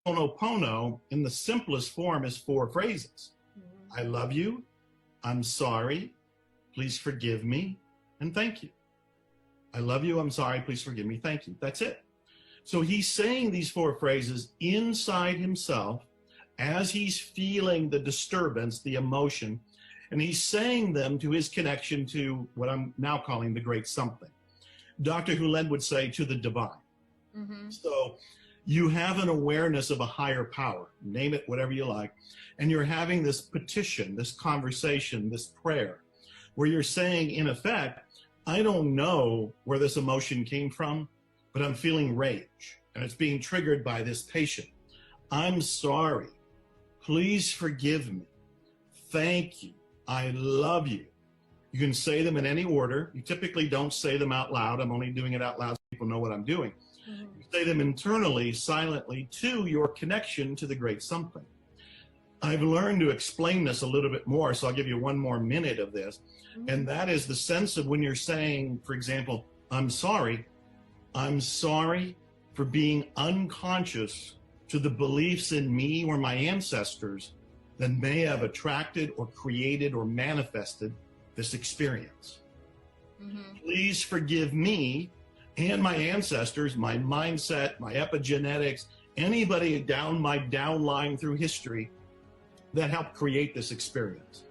Ho'oponopono in the simplest form is 4 phrases. I love you, I'm sorry, please forgive me, and thank you. I love you, I'm sorry, please forgive me, thank you. That's it. So he's saying these 4 phrases inside himself as he's feeling the disturbance, the emotion, and he's saying them to his connection to what I'm now calling the great something. Dr. Hulen would say to the divine. So you have an awareness of a higher power, name it whatever you like, and you're having this petition, this conversation, this prayer, where you're saying, in effect, I don't know where this emotion came from, but I'm feeling rage, and it's being triggered by this patient. I'm sorry. Please forgive me. Thank you. I love you. You can say them in any order. You typically don't say them out loud. I'm only doing it out loud so people know what I'm doing. You say them internally, silently, to your connection to the great something. I've learned to explain this a little bit more, so I'll give you 1 more minute of this. And that is the sense of when you're saying, for example, I'm sorry for being unconscious to the beliefs in me or my ancestors that may have attracted or created or manifested this experience. Please forgive me and my ancestors, my mindset, my epigenetics, anybody down my downline through history that helped create this experience.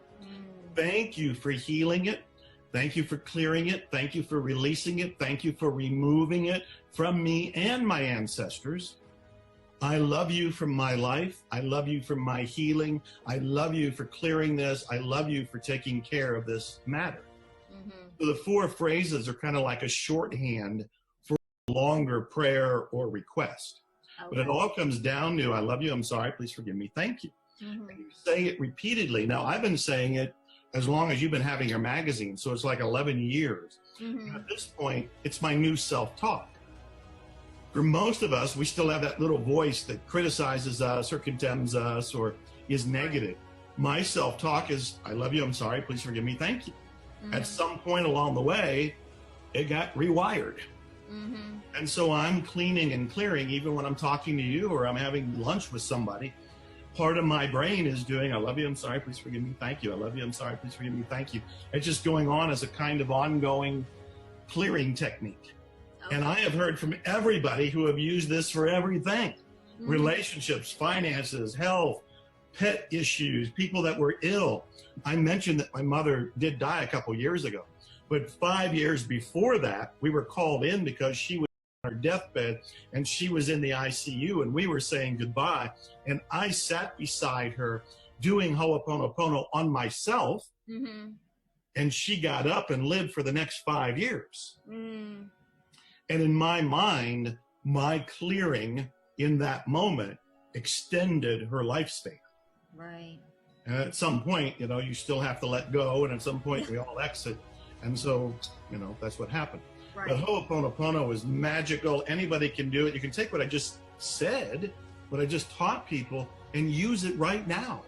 Thank you for healing it. Thank you for clearing it. Thank you for releasing it. Thank you for removing it from me and my ancestors. I love you for my life. I love you for my healing. I love you for clearing this. I love you for taking care of this matter. So the 4 phrases are kind of like a shorthand for a longer prayer or request. But it all comes down to, I love you, I'm sorry, please forgive me, thank you. And you say it repeatedly. Now, I've been saying it as long as you've been having your magazine, so it's like 11 years. At this point, it's my new self-talk. For most of us, we still have that little voice that criticizes us or condemns us or is negative. My self-talk is, I love you, I'm sorry, please forgive me, thank you. At some point along the way, it got rewired. And so I'm cleaning and clearing, even when I'm talking to you or I'm having lunch with somebody, part of my brain is doing, I love you, I'm sorry, please forgive me, thank you. I love you, I'm sorry, please forgive me, thank you. It's just going on as a kind of ongoing clearing technique. And I have heard from everybody who have used this for everything. Relationships, finances, health, pet issues, people that were ill. I mentioned that my mother did die a couple years ago, but 5 years before that, we were called in because she was on her deathbed and she was in the ICU and we were saying goodbye. And I sat beside her doing Ho'oponopono on myself. And she got up and lived for the next 5 years. And in my mind, my clearing in that moment extended her lifespan. Right. And at some point, you know, you still have to let go. And at some point we all exit. And so, you know, that's what happened. Right. But Ho'oponopono is magical. Anybody can do it. You can take what I just said, what I just taught people, and use it right now.